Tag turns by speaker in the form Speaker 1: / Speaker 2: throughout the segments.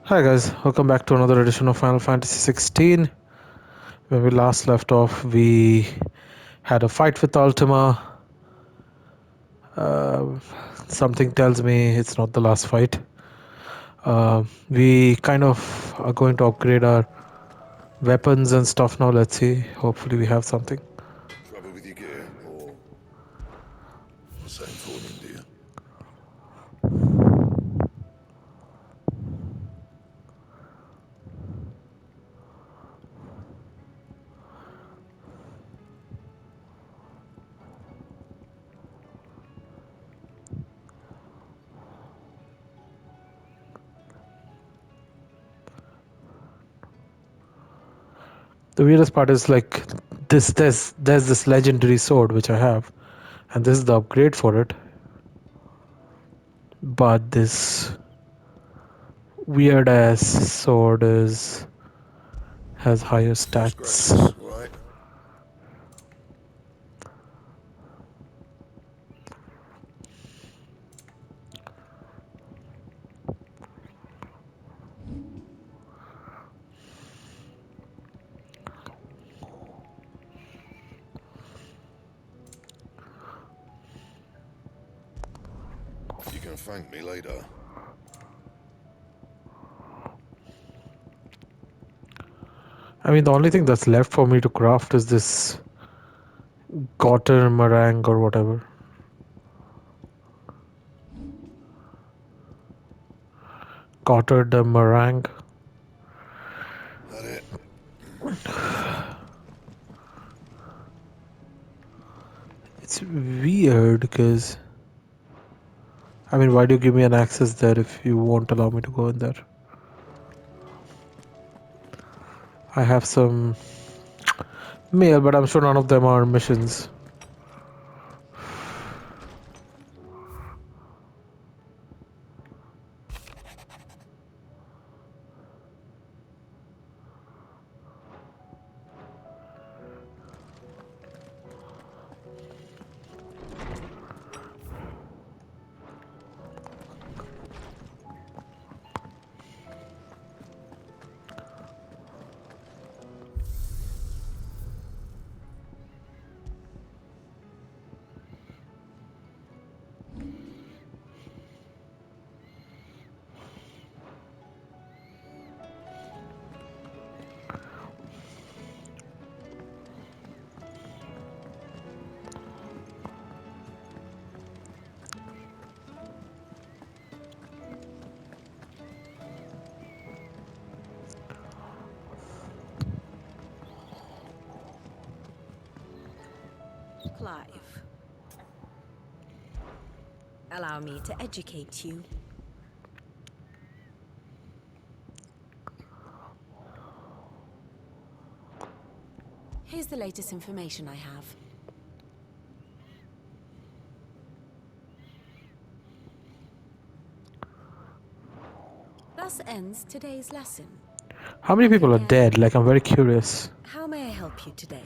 Speaker 1: Hi guys, welcome back to another edition of Final Fantasy 16. When we last left off, we had a fight with Ultima. Uh, Something tells me it's not the last fight. We kind of are going to upgrade our weapons and stuff now. Let's see. Hopefully, we have something.
Speaker 2: Trouble with your gear, or same for an India?
Speaker 1: The weirdest part is like this. There's this legendary sword which I have, and this is the upgrade for it. But this weird ass sword is has higher stats.
Speaker 2: Scratches, right? You can thank me later.
Speaker 1: I mean, the only thing that's left for me to craft is this Gotter meringue or whatever. Gotter de meringue.
Speaker 2: That it?
Speaker 1: It's weird because, I mean, why do you give me an access there if you won't allow me to go in there? I have some mail, but I'm sure none of them are missions.
Speaker 3: Clive, allow me to educate you. Here's the latest information I have. Thus ends today's lesson.
Speaker 1: How many people are
Speaker 3: Again,
Speaker 1: dead? Like, I'm very curious.
Speaker 3: how may I help you today?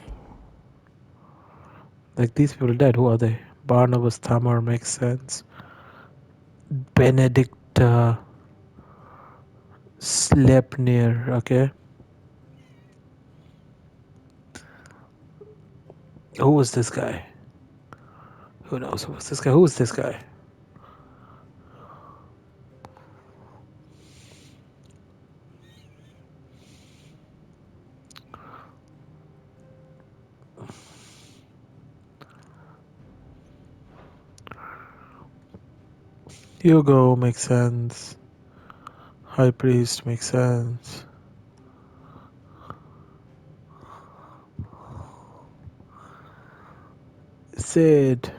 Speaker 1: Like, these people are dead. Who are they? Barnabas Thamar makes sense. Benedict Slepnir. Okay. Who was this guy? Who knows who was this guy? Who was this guy? Hugo makes sense. High Priest makes sense. Sid.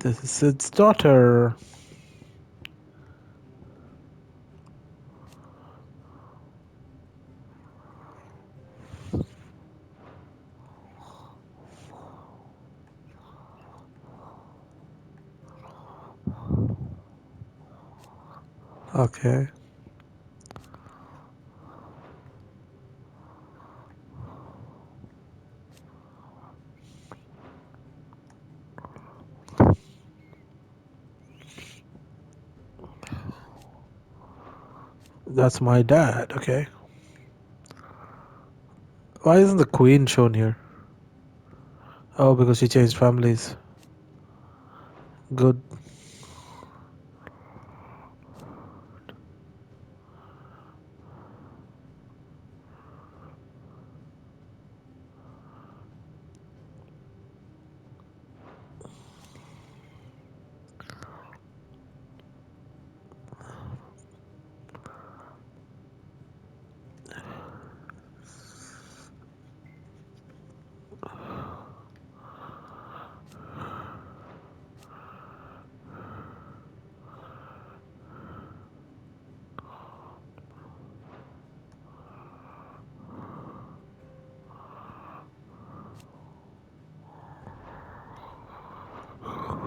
Speaker 1: This is Sid's daughter. Okay. That's my dad, okay. Why isn't the queen shown here? Oh, because she changed families. Good.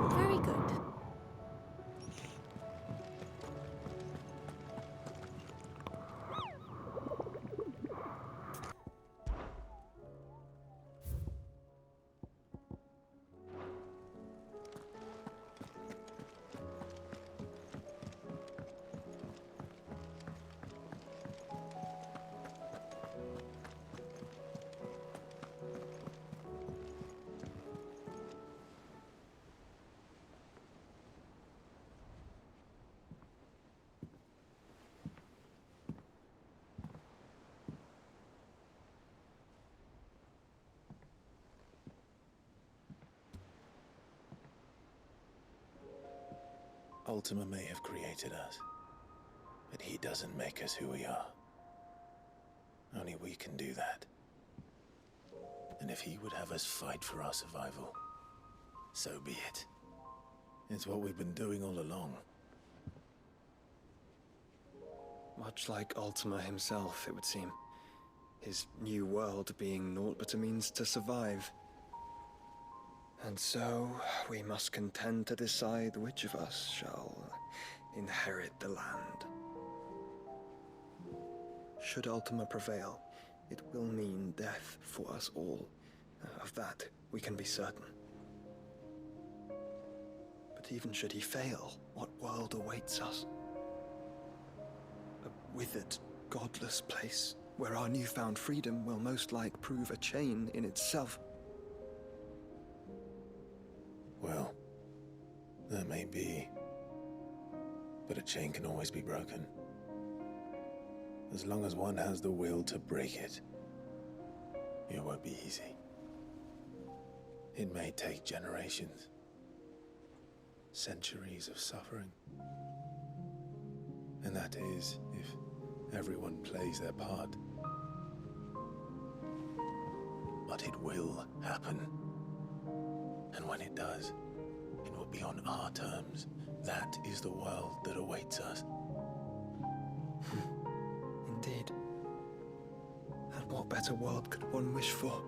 Speaker 3: Very good.
Speaker 2: Ultima may have created us, but he doesn't make us who we are. Only we can do that. And if he would have us fight for our survival, so be it. It's what we've been doing all along.
Speaker 4: Much like Ultima himself, it would seem. His new world being naught but a means to survive. And so, we must contend to decide which of us shall inherit the land. Should Ultima prevail, it will mean death for us all. Of that, we can be certain. But even should he fail, what world awaits us? A withered, godless place, where our newfound freedom will most like prove a chain in itself.
Speaker 2: Well, that may be. But a chain can always be broken. As long as one has the will to break it. It won't be easy. It may take generations. Centuries of suffering. And that is, if everyone plays their part. But it will happen. And when it does, it will be on our terms. That is the world that awaits us.
Speaker 4: Indeed. And what better world could one wish for?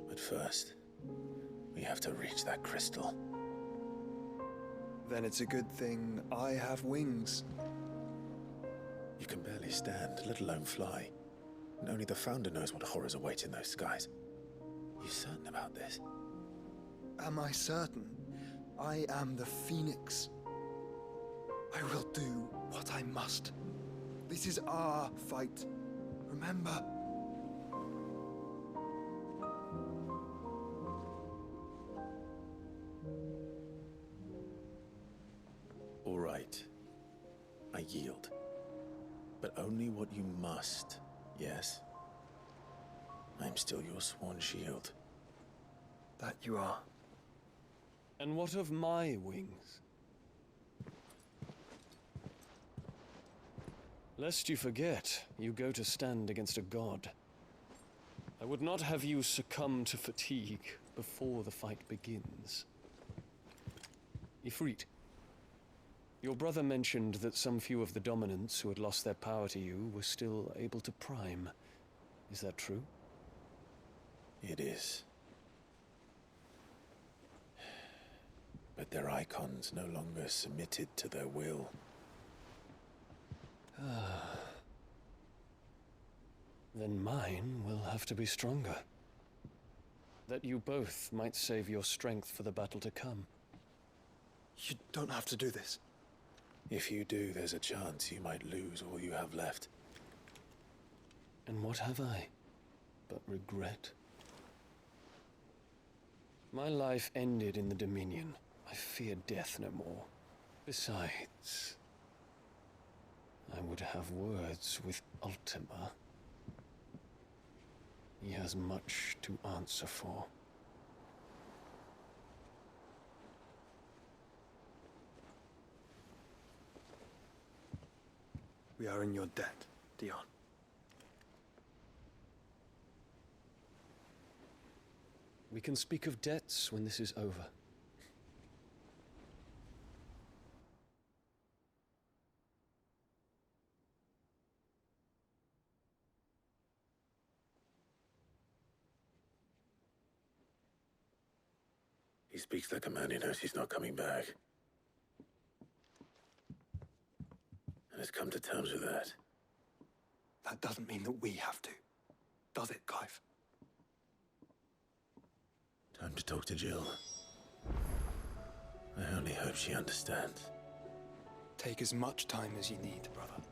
Speaker 2: But first, we have to reach that crystal.
Speaker 4: Then it's a good thing I have wings.
Speaker 2: You can barely stand, let alone fly. And only the Founder knows what horrors await in those skies. You certain about this?
Speaker 4: Am I certain? I am the Phoenix. I will do what I must. This is our fight. Remember?
Speaker 2: All right. I yield. But only what you must, yes? I'm still your sworn shield.
Speaker 4: That you are.
Speaker 5: And what of my wings? Lest you forget, you go to stand against a god. I would not have you succumb to fatigue before the fight begins. Ifrit, your brother mentioned that some few of the dominants who had lost their power to you were still able to prime. Is that true?
Speaker 2: It is. But their icons no longer submitted to their will.
Speaker 5: Then mine will have to be stronger. that you both might save your strength for the battle to come.
Speaker 4: You don't have to do this.
Speaker 2: If you do, there's a chance you might lose all you have left.
Speaker 5: And what have I but regret? My life ended in the Dominion. I fear death no more. Besides, I would have words with Ultima. He has much to answer for.
Speaker 4: We are in your debt, Dion.
Speaker 5: We can speak of debts when this is over.
Speaker 2: He speaks like a man who knows he's not coming back. And has come to terms with that.
Speaker 4: That doesn't mean that we have to, does it, Clive?
Speaker 2: Time to talk to Jill. I only hope she understands.
Speaker 4: Take as much time as you need, brother.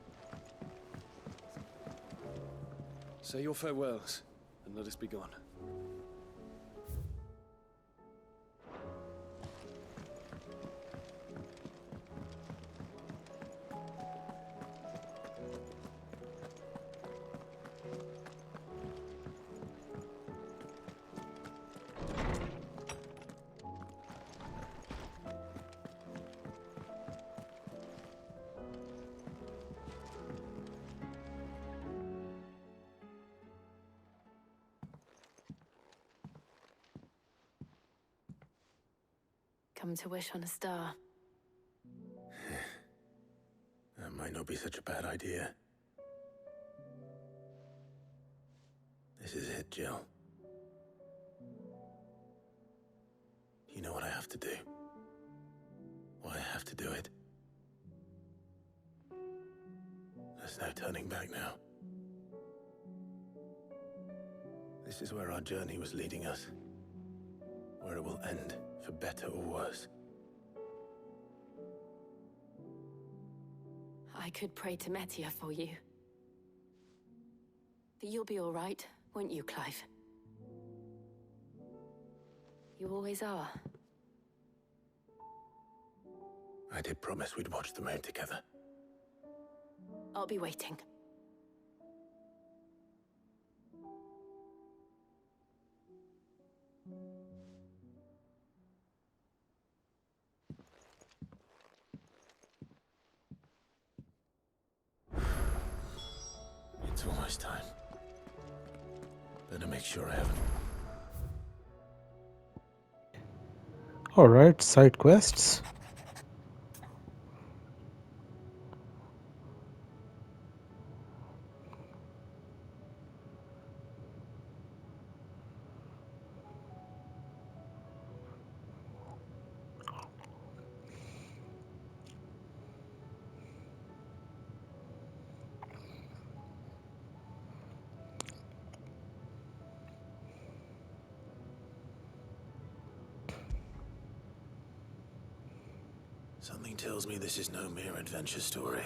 Speaker 5: Say your farewells, and let us be gone.
Speaker 3: Come to wish on a star.
Speaker 2: That might not be such a bad idea. This is it, Jill. You know what I have to do. Why I have to do it. There's no turning back now. This is where our journey was leading us. Where it will end, for better or worse.
Speaker 3: I could pray to Metia for you. But you'll be all right, won't you, Clive? You always are.
Speaker 2: I did promise we'd watch the moon together.
Speaker 3: I'll be waiting.
Speaker 2: It's almost time. Better make sure I haven't.
Speaker 1: Alright, side quests.
Speaker 2: Something tells me this is no mere adventure story.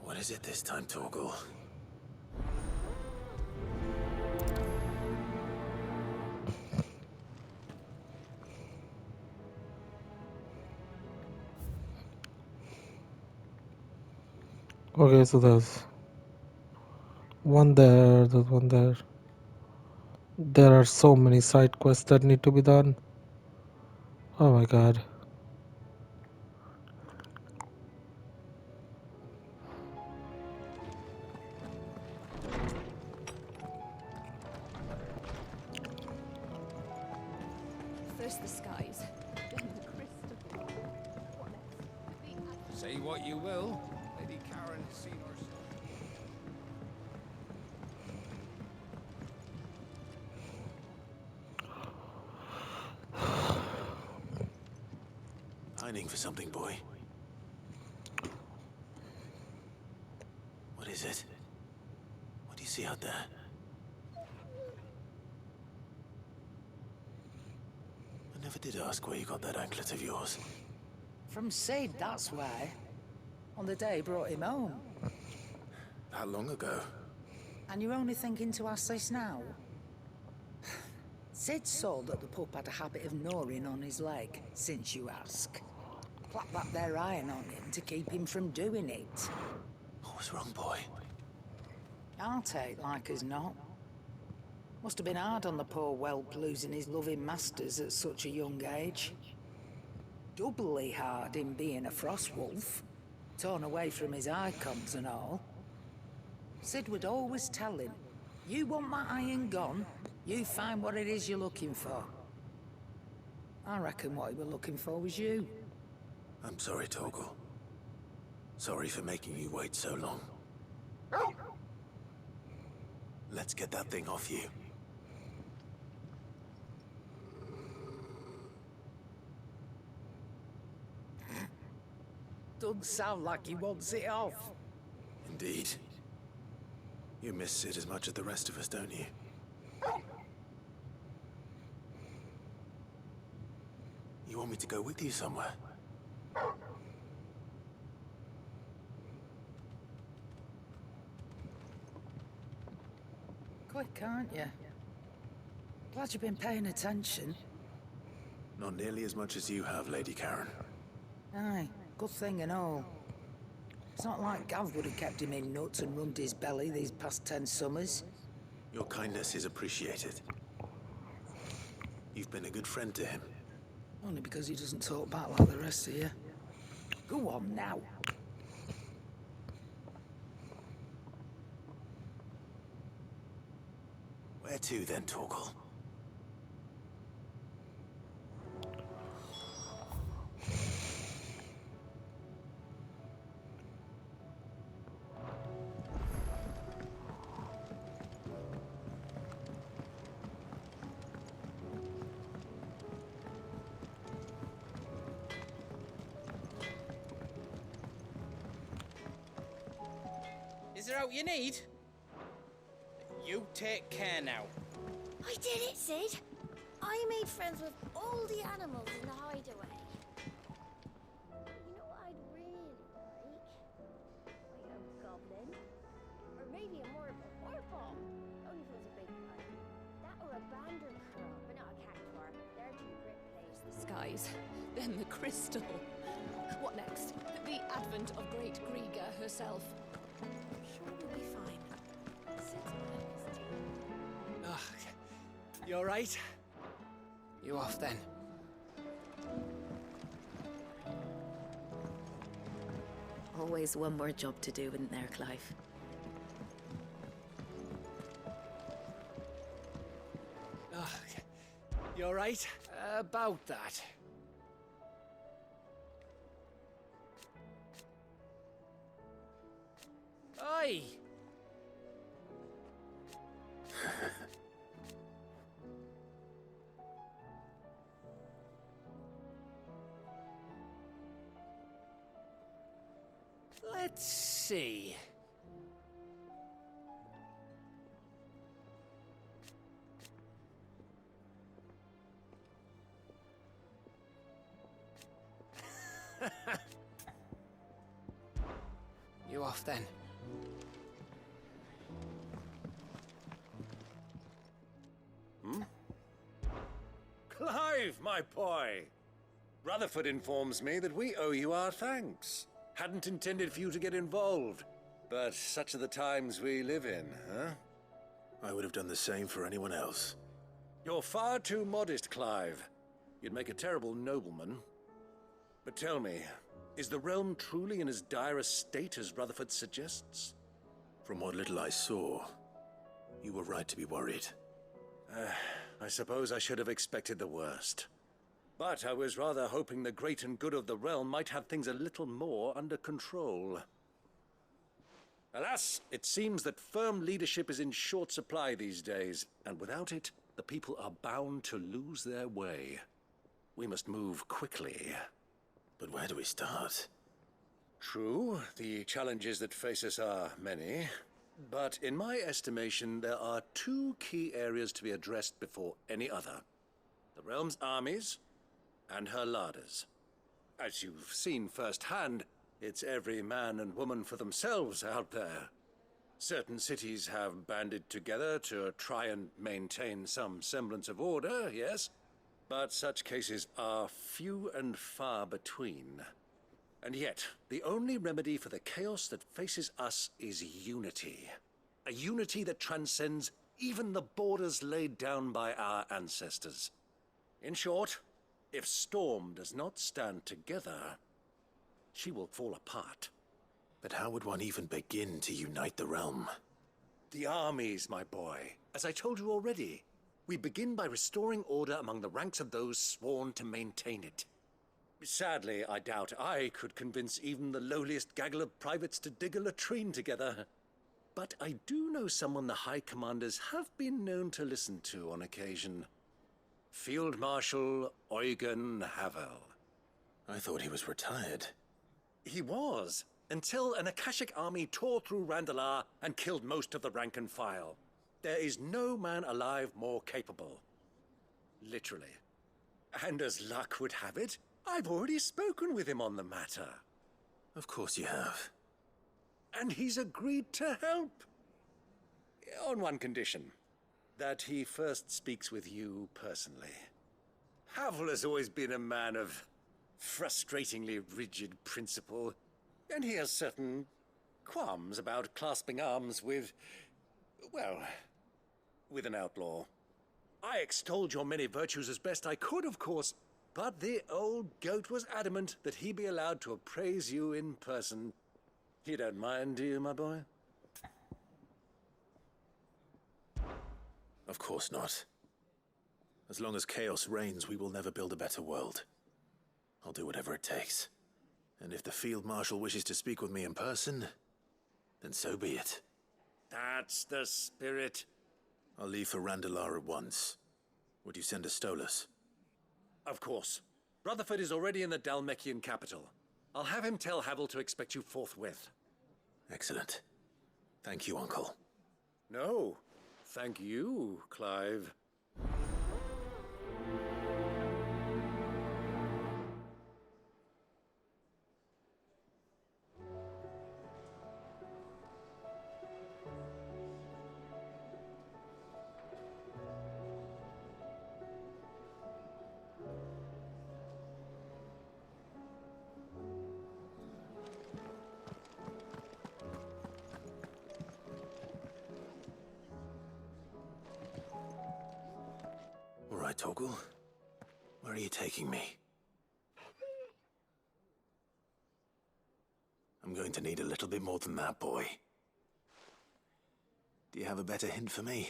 Speaker 2: What is it this time, Torgal?
Speaker 1: Okay, so there's one there, there's one there. There are so many side quests that need to be done. Oh my god.
Speaker 3: Curse the skies. Then the crystal. What next?
Speaker 6: Say what you will, Lady Karen has seen herself.
Speaker 2: Pining for something, boy. What is it? What do you see out there? I never did ask where you got that anklet of yours.
Speaker 7: From Sid, that's why. On the day he brought him home.
Speaker 2: That long ago?
Speaker 7: And you're only thinking to ask this now? Sid saw that the pup had a habit of gnawing on his leg, since you ask. Clap that there iron on him to keep him from doing it.
Speaker 2: What was wrong, boy?
Speaker 7: I'll take like as not. Must have been hard on the poor whelp losing his loving masters at such a young age. Doubly hard in being a frost wolf, torn away from his icons and all. Sid would always tell him, you want my iron gone, you find what it is you're looking for. I reckon what he was looking for was you.
Speaker 2: I'm sorry, Torgal. Sorry for making you wait so long. Let's get that thing off you.
Speaker 7: Doesn't sound like he wants it off.
Speaker 2: Indeed. You miss Sid as much as the rest of us, don't you? You want me to go with you somewhere?
Speaker 7: Quick, aren't you? Glad you've been paying attention.
Speaker 2: Not nearly as much as you have, Lady Karen.
Speaker 7: Aye, good thing and all. It's not like Gav would have kept him in nuts and rubbed his belly these past 10 summers.
Speaker 2: Your kindness is appreciated. You've been a good friend to him.
Speaker 7: Only because he doesn't talk back like the rest of you. Go on now.
Speaker 2: Where to then, Torgal?
Speaker 8: Is there out you need? You take care now.
Speaker 9: I did it, Sid. I made friends with all the animals in the hideaway. You know what I'd really like? Like a goblin. Or maybe a more of a warpom. Only if it was a big one. That or a bandercrow, but not a cactuar. They're too gripply.
Speaker 3: The skies. Then the crystal. What next? The advent of great Griga herself. I'm sure we'll be fine. Sid's work is too.
Speaker 8: You all right? You off then?
Speaker 10: Always one more job to do, isn't there, Clive?
Speaker 8: You all right? About that. Oi! Let's see. You off then?
Speaker 11: Clive, my boy! Rutherford informs me that we owe you our thanks. Hadn't intended for you to get involved, but such are the times we live in, huh?
Speaker 2: I would have done the same for anyone else.
Speaker 11: You're far too modest, Clive. You'd make a terrible nobleman. But tell me, is the realm truly in as dire a state as Rutherford suggests?
Speaker 2: From what little I saw, you were right to be worried.
Speaker 11: I suppose I should have expected the worst. But I was rather hoping the great and good of the realm might have things a little more under control. Alas, it seems that firm leadership is in short supply these days, and without it, the people are bound to lose their way. We must move quickly.
Speaker 2: But where do we start?
Speaker 11: True, the challenges that face us are many, but in my estimation, there are two key areas to be addressed before any other. The realm's armies, and her larders. As you've seen firsthand, it's every man and woman for themselves out there. Certain cities have banded together to try and maintain some semblance of order, yes, but such cases are few and far between. And yet, the only remedy for the chaos that faces us is unity. A unity that transcends even the borders laid down by our ancestors. In short, if Storm does not stand together, she will fall apart.
Speaker 2: But how would one even begin to unite the realm?
Speaker 11: The armies, my boy. As I told you already, we begin by restoring order among the ranks of those sworn to maintain it. Sadly, I doubt I could convince even the lowliest gaggle of privates to dig a latrine together. But I do know someone the High Commanders have been known to listen to on occasion. Field Marshal Eugen Havel.
Speaker 2: I thought he was retired.
Speaker 11: He was, until an Akashic army tore through Randalar and killed most of the rank and file. There is no man alive more capable. Literally. And as luck would have it, I've already spoken with him on the matter.
Speaker 2: Of course you have.
Speaker 11: And he's agreed to help. On one condition. That he first speaks with you personally. Havel has always been a man of frustratingly rigid principle, and he has certain qualms about clasping arms with, well, with an outlaw. I extolled your many virtues as best I could, of course, but the old goat was adamant that he be allowed to appraise you in person. You don't mind, do you, my boy?
Speaker 2: Of course not. As long as chaos reigns, we will never build a better world. I'll do whatever it takes. And if the Field Marshal wishes to speak with me in person, then so be it.
Speaker 11: That's the spirit.
Speaker 2: I'll leave for Randalar at once. Would you send a Stolas?
Speaker 11: Of course. Rutherford is already in the Dalmekian capital. I'll have him tell Havel to expect you forthwith.
Speaker 2: Excellent. Thank you, Uncle.
Speaker 11: No. Thank you, Clive.
Speaker 2: All right, Torgal. Where are you taking me? I'm going to need a little bit more than that, boy. Do you have a better hint for me?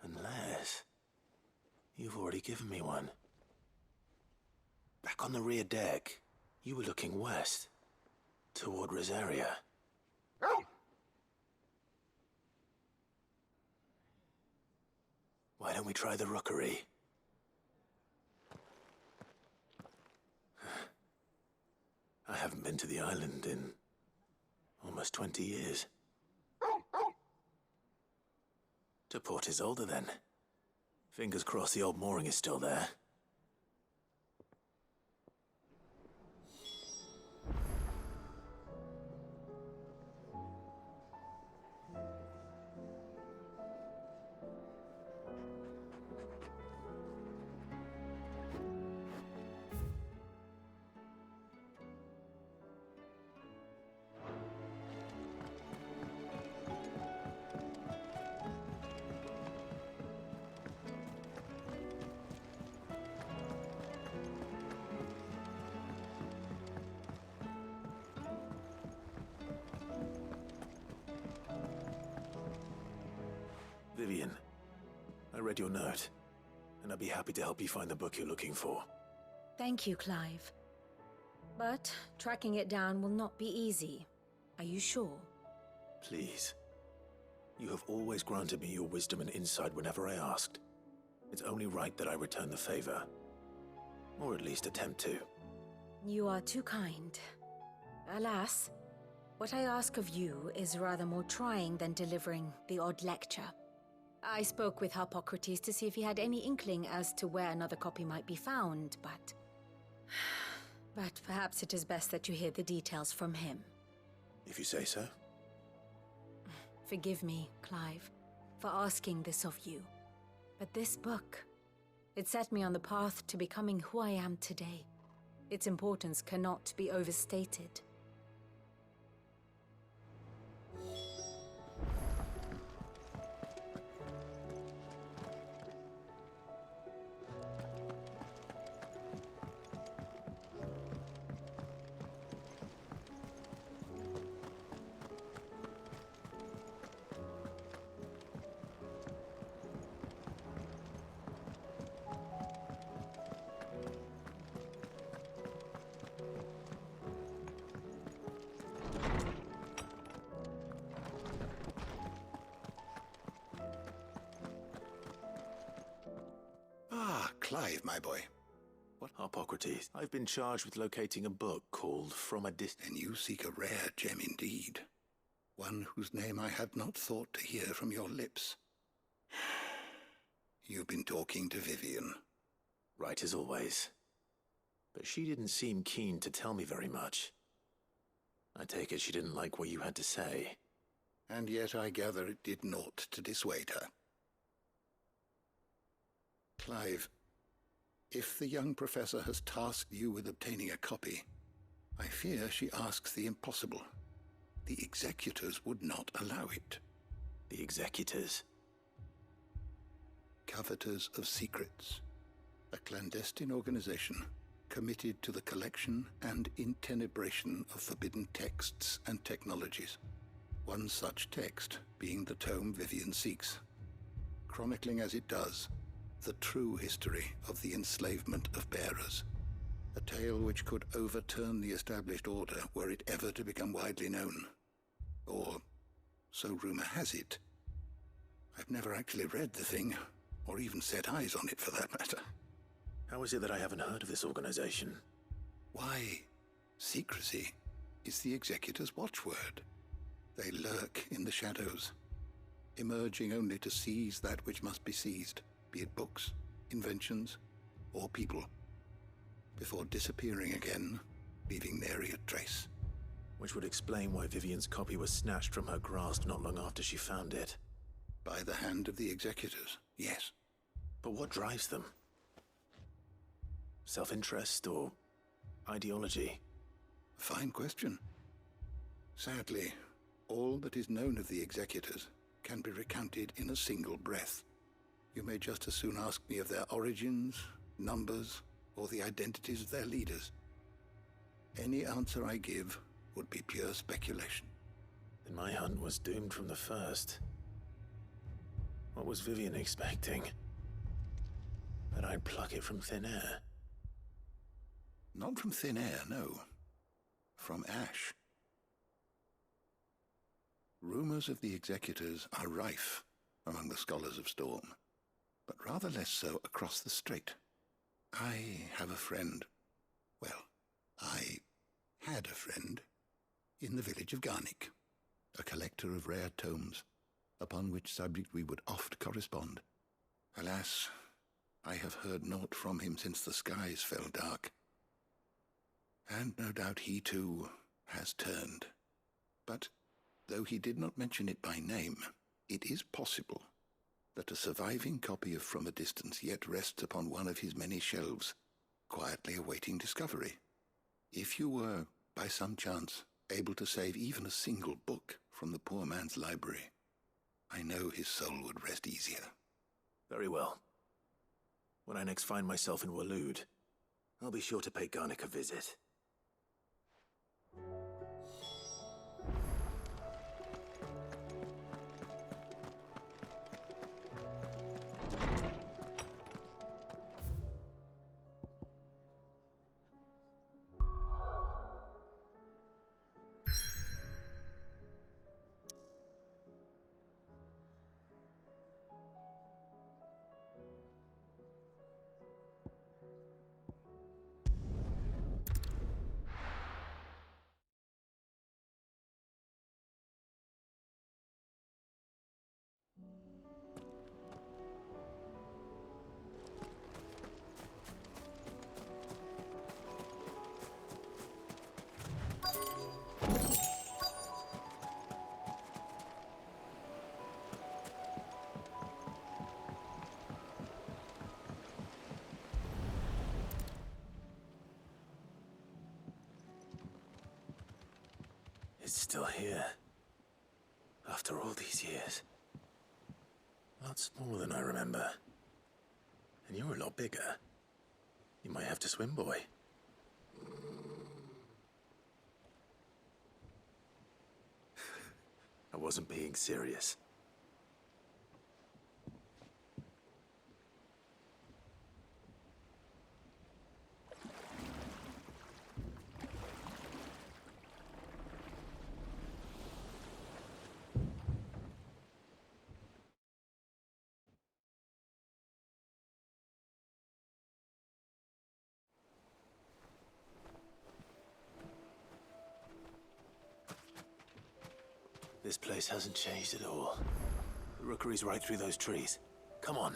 Speaker 2: Unless... you've already given me one. Back on the rear deck, you were looking west, toward Rosaria. Why don't we try the rookery? I haven't been to the island in almost 20 years. To Port Isolde, then. Fingers crossed the old mooring is still there. Vivian, I read your note. and I'd be happy to help you find the book you're looking for.
Speaker 12: Thank you, Clive. But tracking it down will not be easy. Are you sure?
Speaker 2: Please. You have always granted me your wisdom and insight whenever I asked. It's only right that I return the favor. Or at least attempt to.
Speaker 12: You are too kind. Alas, what I ask of you is rather more trying than delivering the odd lecture. I spoke with Harpocrates to see if he had any inkling as to where another copy might be found, but... But perhaps it is best that you hear the details from him.
Speaker 2: If you say so.
Speaker 12: Forgive me, Clive, for asking this of you. But this book, it set me on the path to becoming who I am today. Its importance cannot be overstated.
Speaker 13: Clive, my boy.
Speaker 2: What, Harpocrates? I've been charged with locating a book called From a Distance.
Speaker 13: And you seek a rare gem indeed. One whose name I had not thought to hear from your lips. You've been talking to Vivian.
Speaker 2: Right as always. But she didn't seem keen to tell me very much. I take it she didn't like what you had to say.
Speaker 13: And yet I gather it did naught to dissuade her. Clive, if the young professor has tasked you with obtaining a copy, I fear she asks the impossible. The executors would not allow it.
Speaker 2: The executors?
Speaker 13: Coveters of Secrets. A clandestine organization committed to the collection and intenebration of forbidden texts and technologies. One such text being the tome Vivian seeks, chronicling as it does the true history of the enslavement of bearers. A tale which could overturn the established order were it ever to become widely known. Or, so rumor has it. I've never actually read the thing, or even set eyes on it for that matter.
Speaker 2: How is it that I haven't heard of this organization?
Speaker 13: Why, secrecy is the executor's watchword. They lurk in the shadows, emerging only to seize that which must be seized, be it books, inventions, or people, before disappearing again, leaving nary a trace.
Speaker 2: Which would explain why Vivian's copy was snatched from her grasp not long after she found it.
Speaker 13: By the hand of the executors, yes.
Speaker 2: But what drives them? Self-interest or ideology?
Speaker 13: A fine question. Sadly, all that is known of the executors can be recounted in a single breath. You may just as soon ask me of their origins, numbers, or the identities of their leaders. Any answer I give would be pure speculation.
Speaker 2: Then my hunt was doomed from the first. What was Vivian expecting? That I'd pluck it from thin air?
Speaker 13: Not from thin air, no. From ash. Rumors of the executors are rife among the scholars of Storm, but rather less so across the strait. I have a friend. Well, I had a friend in the village of Garnick, a collector of rare tomes, upon which subject we would oft correspond. Alas, I have heard naught from him since the skies fell dark. And no doubt he, too, has turned. But, though he did not mention it by name, it is possible that a surviving copy of From a Distance yet rests upon one of his many shelves, quietly awaiting discovery. If you were, by some chance, able to save even a single book from the poor man's library, I know his soul would rest easier.
Speaker 2: Very well. When I next find myself in Waloed, I'll be sure to pay Garnick a visit. still here. After all these years. A lot smaller than I remember. And you're a lot bigger. You might have to swim, boy. I wasn't being serious. This place hasn't changed at all. The rookery's right through those trees. Come on.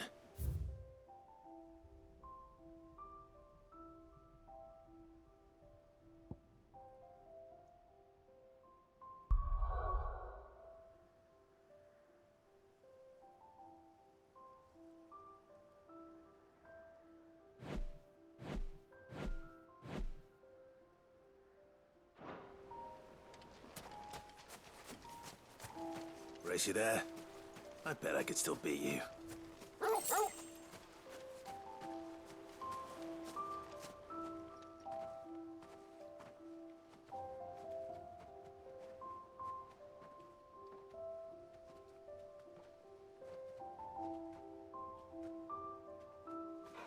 Speaker 2: Race you there? I bet I could still beat you.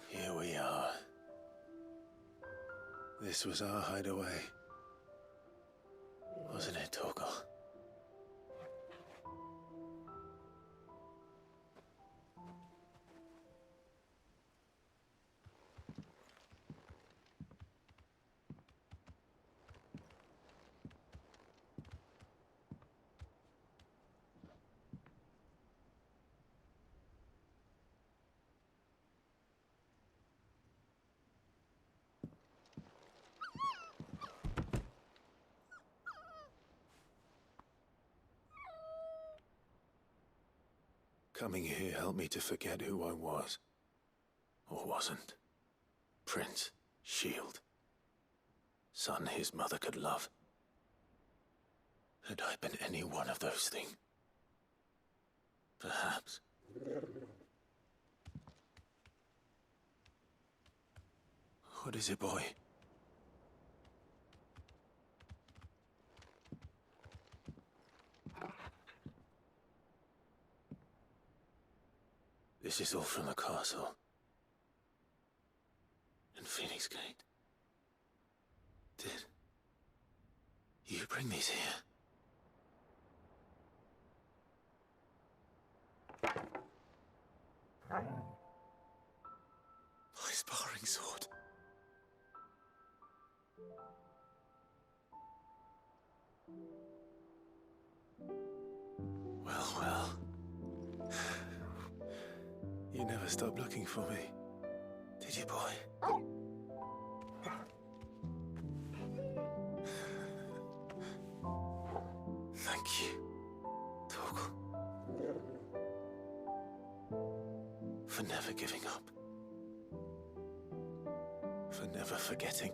Speaker 2: Here we are. This was our hideaway. Wasn't it, Torgal? Coming here helped me to forget who I was. Or wasn't. Prince, shield. Son his mother could love. Had I been any one of those things? Perhaps. What is it, boy? This is all from the castle. In Phoenix Gate. Did you bring these here? My sparring sword. Well, well. You never stopped looking for me, did you, boy? Thank you, Torgal. For never giving up. For never forgetting.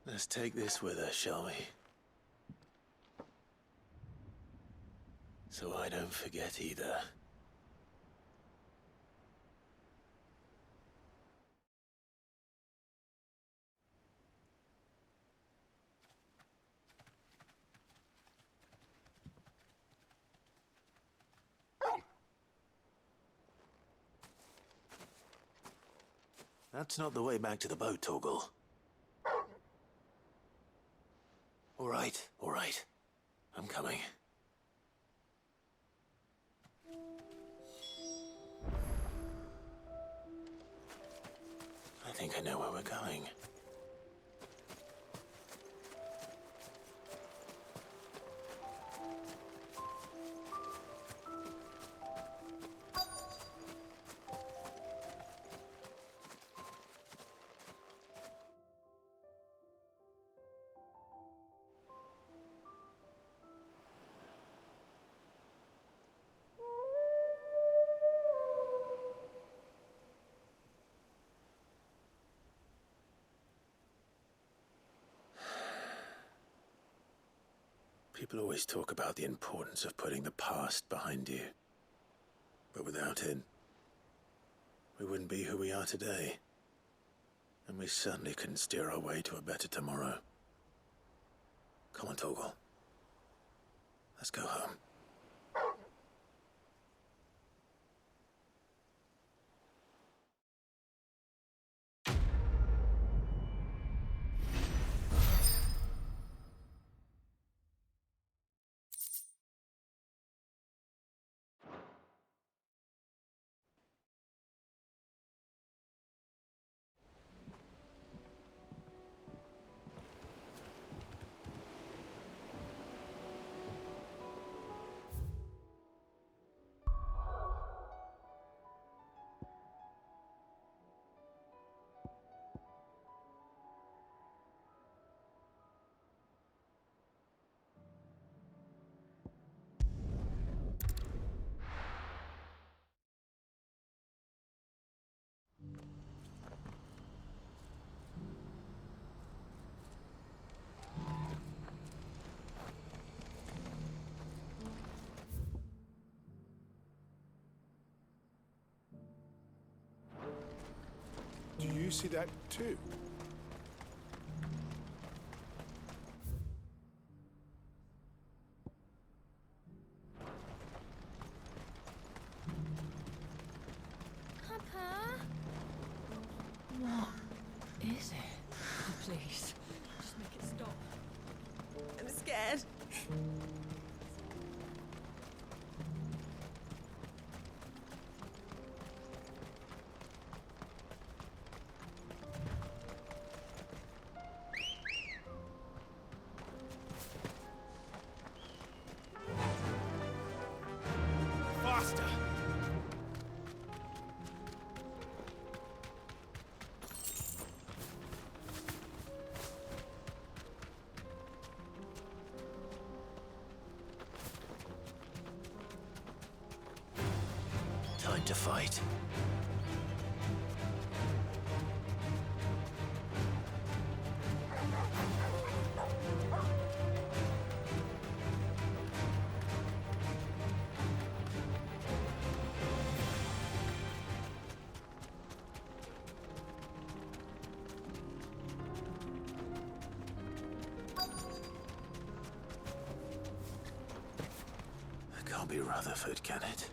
Speaker 2: Let's take this with us, shall we? So I don't forget either. That's not the way back to the boat, Torgal. All right. I'm coming. I think I know where we're going. People always talk about the importance of putting the past behind you. But without it, we wouldn't be who we are today. And we certainly couldn't steer our way to a better tomorrow. Come on, Torgal. Let's go home.
Speaker 14: Do you see that too?
Speaker 9: Papa?
Speaker 3: What is it? Please, just make it stop. I'm scared.
Speaker 14: Faster!
Speaker 11: Time to fight.
Speaker 2: It can't be Rutherford, can it?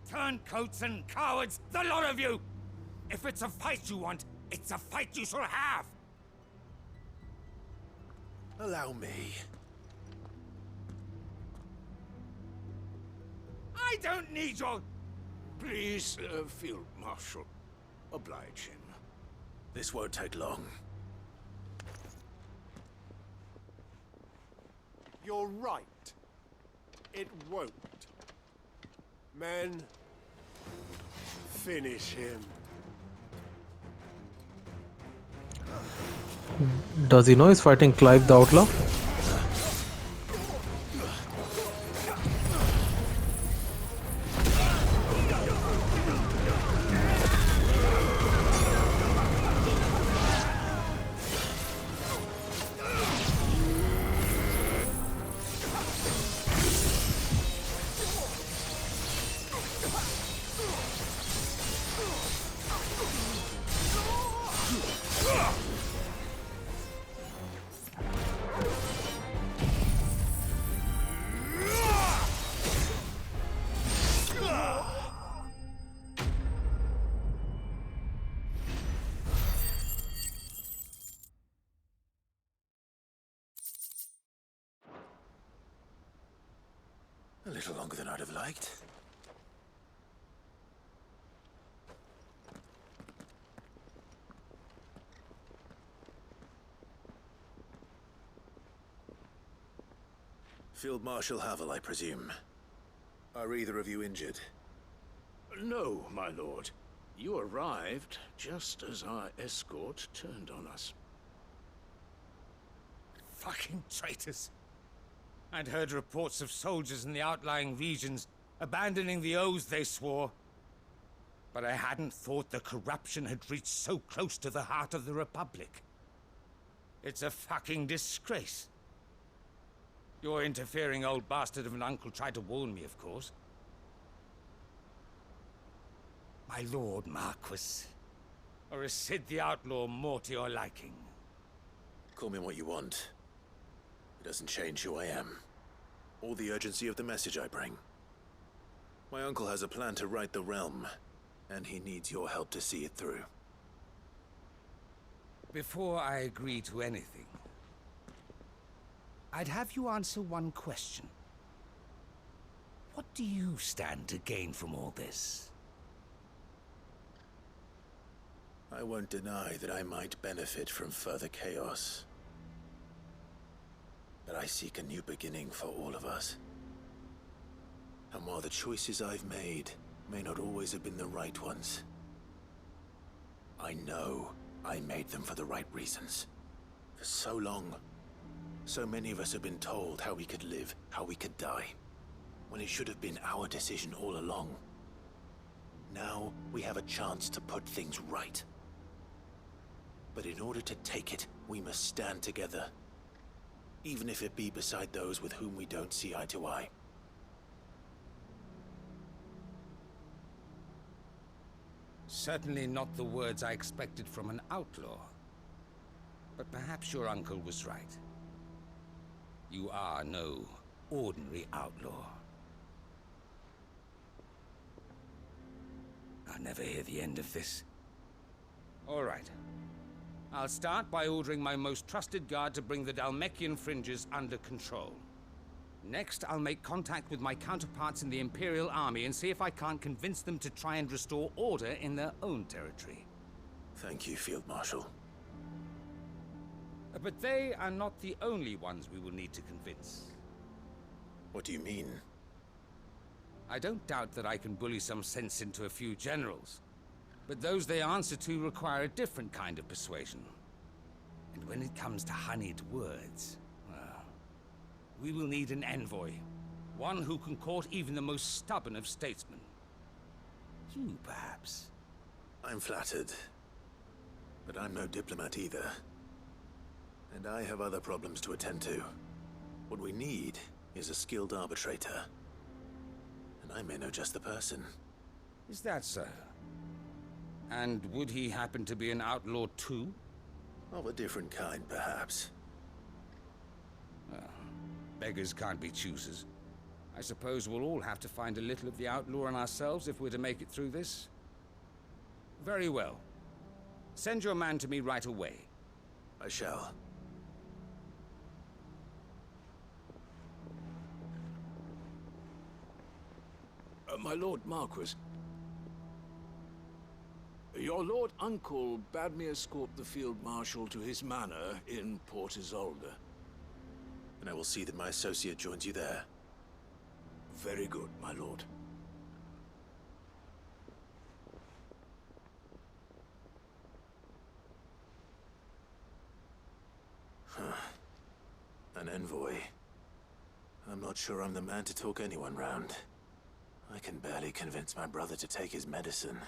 Speaker 6: Turncoats and cowards, the lot of you! If it's a fight you want, it's a fight you shall have!
Speaker 2: Allow me.
Speaker 6: I don't need your...
Speaker 14: Please, Field Marshal, oblige him.
Speaker 2: This won't take long.
Speaker 14: You're right. It won't. Men, finish him.
Speaker 1: Does he know he's fighting Clive the Outlaw?
Speaker 2: A little longer than I'd have liked. Field Marshal Havel, I presume. Are either of you injured?
Speaker 14: No, my lord. You arrived just as our escort turned on us.
Speaker 6: Fucking traitors. I'd heard reports of soldiers in the outlying regions abandoning the oaths they swore. But I hadn't thought the corruption had reached so close to the heart of the Republic. It's a fucking disgrace. Your interfering old bastard of an uncle tried to warn me, of course. My Lord Marquis. Or is Sid the Outlaw more to your liking?
Speaker 2: Call me what you want. It doesn't change who I am, or the urgency of the message I bring. My uncle has a plan to right the realm, and he needs your help to see it through.
Speaker 6: Before I agree to anything, I'd have you answer one question. What do you stand to gain from all this?
Speaker 2: I won't deny that I might benefit from further chaos. But I seek a new beginning for all of us. And while the choices I've made may not always have been the right ones, I know I made them for the right reasons. For so long, so many of us have been told how we could live, how we could die, when it should have been our decision all along. Now we have a chance to put things right. But in order to take it, we must stand together. Even if it be beside those with whom we don't see eye to eye.
Speaker 6: Certainly not the words I expected from an outlaw. But perhaps your uncle was right. You are no ordinary outlaw. I'll never hear the end of this. All right. I'll start by ordering my most trusted guard to bring the Dalmekian fringes under control. Next, I'll make contact with my counterparts in the Imperial Army and see if I can't convince them to try and restore order in their own territory.
Speaker 2: Thank you, Field Marshal.
Speaker 6: But they are not the only ones we will need to convince.
Speaker 2: What do you mean?
Speaker 6: I don't doubt that I can bully some sense into a few generals. But those they answer to require a different kind of persuasion. And when it comes to honeyed words, well, we will need an envoy. One who can court even the most stubborn of statesmen. You, perhaps.
Speaker 2: I'm flattered. But I'm no diplomat either. And I have other problems to attend to. What we need is a skilled arbitrator. And I may know just the person.
Speaker 6: Is that so? And would he happen to be an outlaw too?
Speaker 2: Of a different kind, perhaps.
Speaker 6: Well, beggars can't be choosers. I suppose we'll all have to find a little of the outlaw in ourselves if we're to make it through this. Very well. Send your man to me right away.
Speaker 2: I shall.
Speaker 14: My Lord Marquis, your Lord Uncle bade me escort the Field Marshal to his manor in Port Isolde.
Speaker 2: And I will see that my associate joins you there.
Speaker 14: Very good, my lord.
Speaker 2: An envoy. I'm not sure I'm the man to talk anyone round. I can barely convince my brother to take his medicine.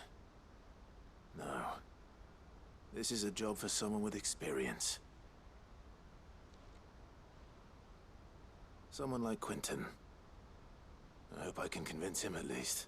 Speaker 2: No. This is a job for someone with experience. Someone like Quentin. I hope I can convince him at least.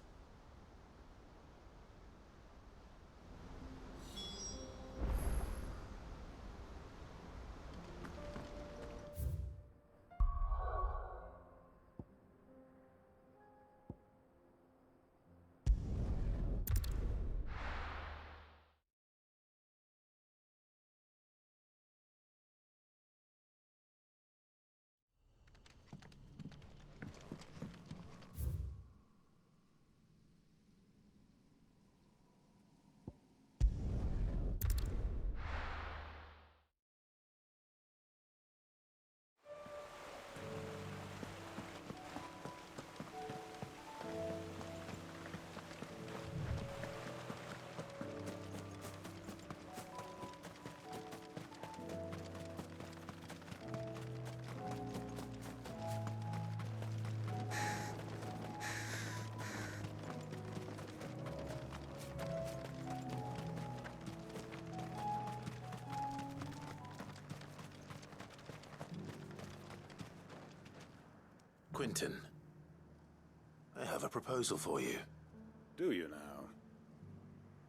Speaker 2: Quentin, I have a proposal for you.
Speaker 15: Do you now?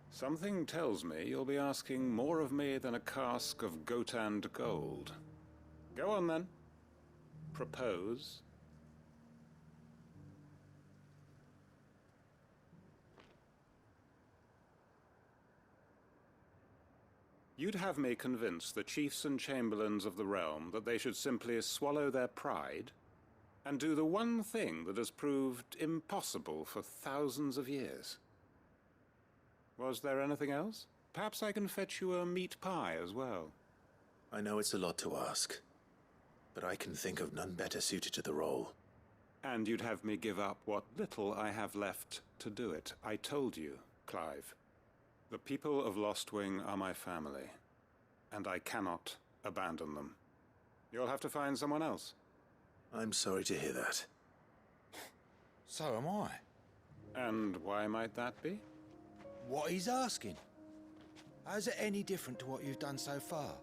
Speaker 15: Something tells me you'll be asking more of me than a cask of Gotand gold. Go on then. Propose. You'd have me convince the chiefs and chamberlains of the realm that they should simply swallow their pride and do the one thing that has proved impossible for thousands of years. Was there anything else? Perhaps I can fetch you a meat pie as well.
Speaker 2: I know it's a lot to ask, but I can think of none better suited to the role.
Speaker 15: And you'd have me give up what little I have left to do it. I told you, Clive. The people of Lostwing are my family, and I cannot abandon them. You'll have to find someone else.
Speaker 2: I'm sorry to hear that.
Speaker 16: So am I.
Speaker 15: And why might that be?
Speaker 16: What he's asking. How's it any different to what you've done so far?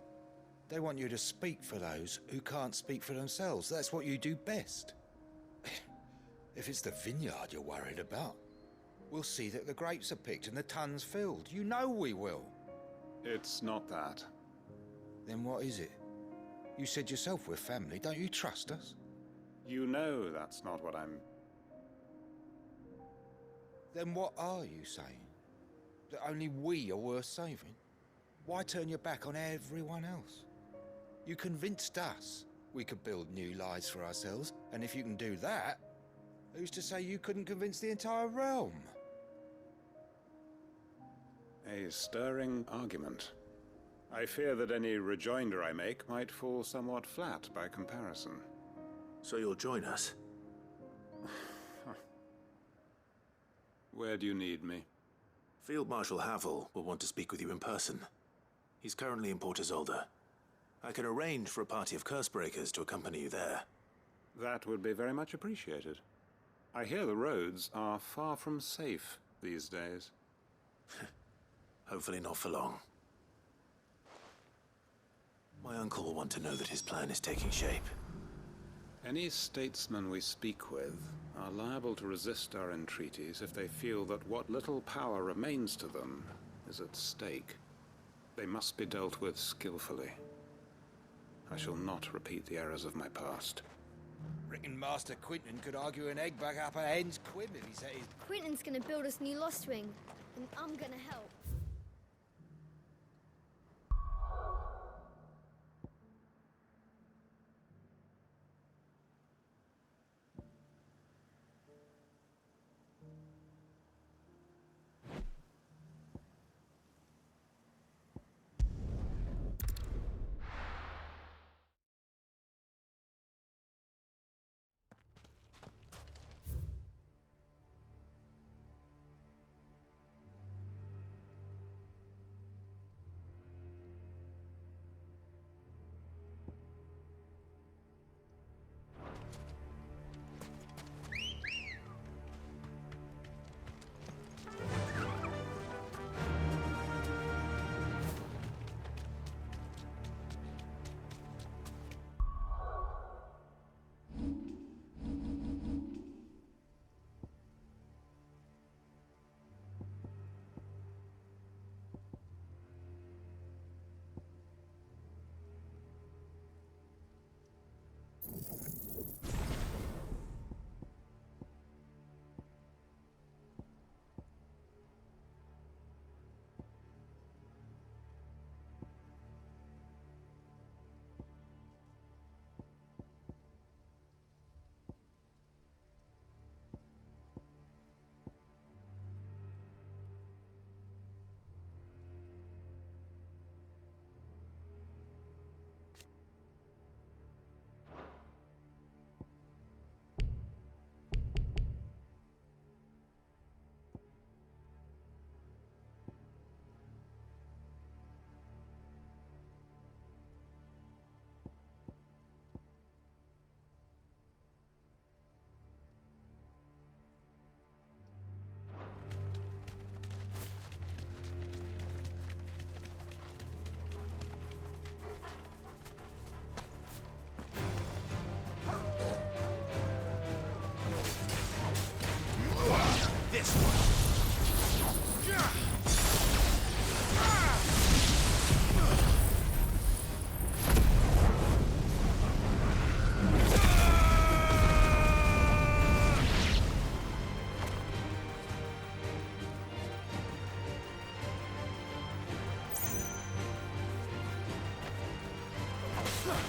Speaker 16: They want you to speak for those who can't speak for themselves. That's what you do best. If it's the vineyard you're worried about, we'll see that the grapes are picked and the tons filled. You know we will.
Speaker 15: It's not that.
Speaker 16: Then what is it? You said yourself we're family. Don't you trust us?
Speaker 15: You know that's not what I'm...
Speaker 16: Then what are you saying? That only we are worth saving? Why turn your back on everyone else? You convinced us we could build new lives for ourselves, and if you can do that, who's to say you couldn't convince the entire realm?
Speaker 15: A stirring argument. I fear that any rejoinder I make might fall somewhat flat by comparison.
Speaker 2: So you'll join us?
Speaker 15: Where do you need me?
Speaker 2: Field Marshal Havel will want to speak with you in person. He's currently in Port Isolde. I can arrange for a party of Cursebreakers to accompany you there.
Speaker 15: That would be very much appreciated. I hear the roads are far from safe these days.
Speaker 2: Hopefully not for long. My uncle will want to know that his plan is taking shape.
Speaker 15: Any statesmen we speak with are liable to resist our entreaties if they feel that what little power remains to them is at stake. They must be dealt with skillfully. I shall not repeat the errors of my past.
Speaker 16: Reckon Master Quentin could argue an egg back up a hen's quib if he said he's...
Speaker 9: Quentin's gonna build us new Lostwing, and I'm gonna help.
Speaker 14: Over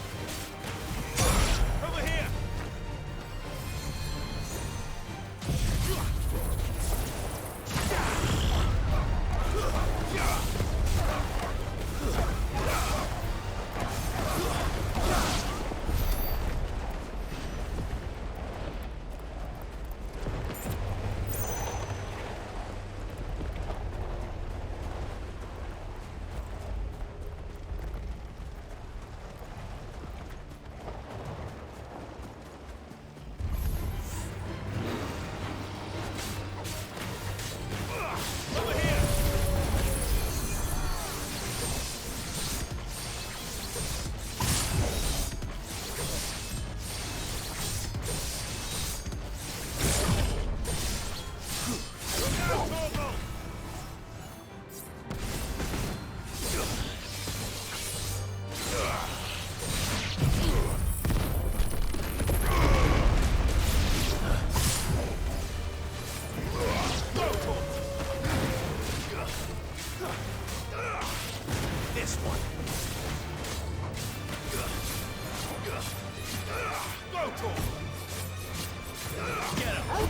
Speaker 14: here! This one. Go, Tor! Get him!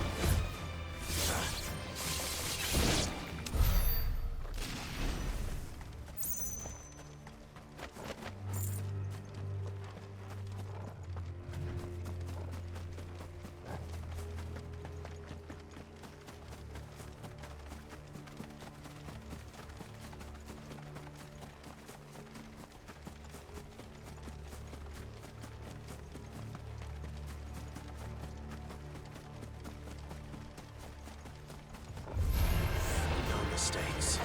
Speaker 14: No mistakes.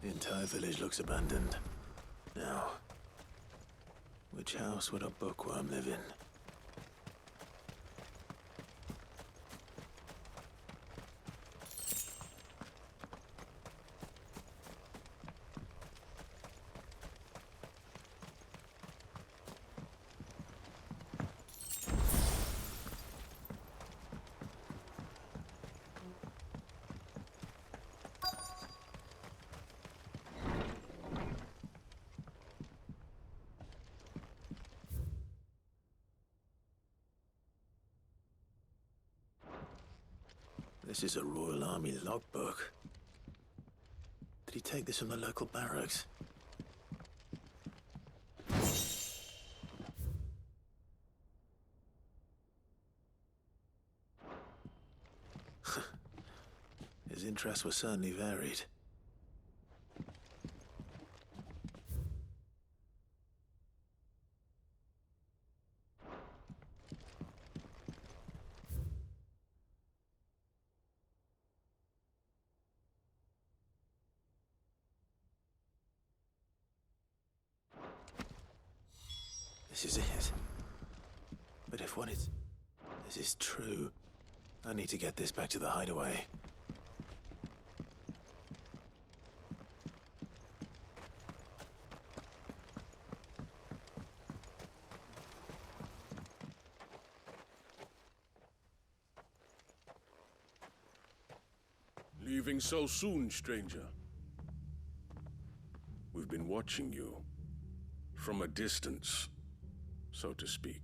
Speaker 2: The entire village looks abandoned. Now, which house would a bookworm live in? This is a Royal Army logbook. Did he take this from the local barracks? His interests were certainly varied. This is it. But if this is true, I need to get this back to the hideaway.
Speaker 17: Leaving so soon, stranger? We've been watching you. From a distance, so to speak.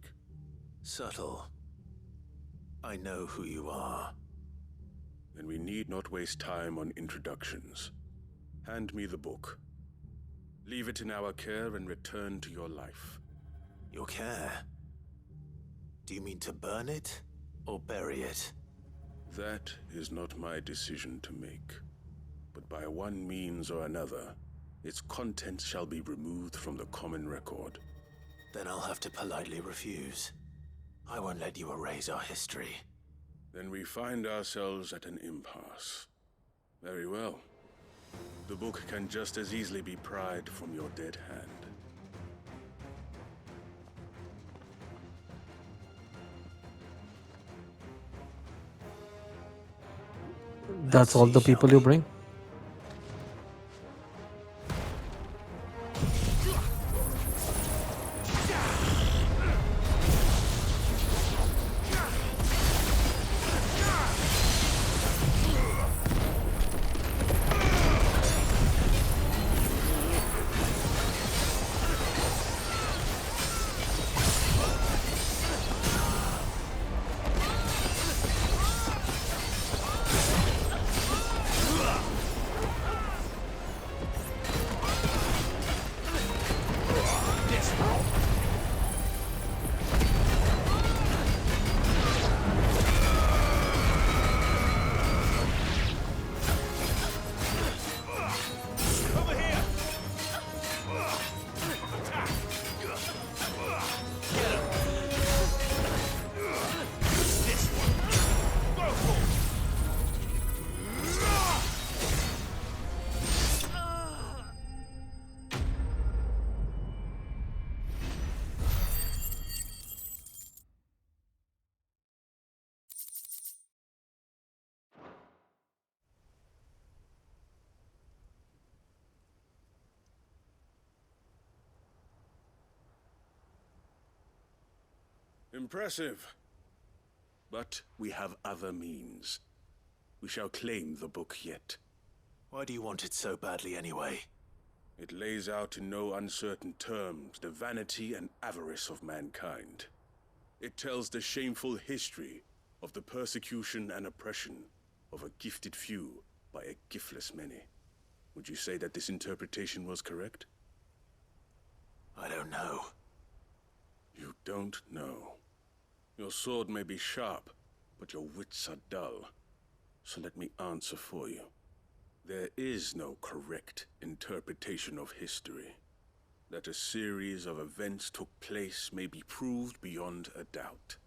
Speaker 11: Subtle. I know who you are.
Speaker 17: Then we need not waste time on introductions. Hand me the book. Leave it in our care and return to your life.
Speaker 11: Your care? Do you mean to burn it, or bury it?
Speaker 17: That is not my decision to make. But by one means or another, its contents shall be removed from the common record.
Speaker 11: Then I'll have to politely refuse. I won't let you erase our history.
Speaker 17: Then we find ourselves at an impasse. Very well. The book can just as easily be pried from your dead hand.
Speaker 1: That's all the people you bring?
Speaker 17: Impressive. But we have other means. We shall claim the book yet.
Speaker 11: Why do you want it so badly anyway?
Speaker 17: It lays out in no uncertain terms the vanity and avarice of mankind. It tells the shameful history of the persecution and oppression of a gifted few by a giftless many. Would you say that this interpretation was correct?
Speaker 11: I don't know.
Speaker 17: You don't know. Your sword may be sharp, but your wits are dull. So let me answer for you. There is no correct interpretation of history. That a series of events took place may be proved beyond a doubt.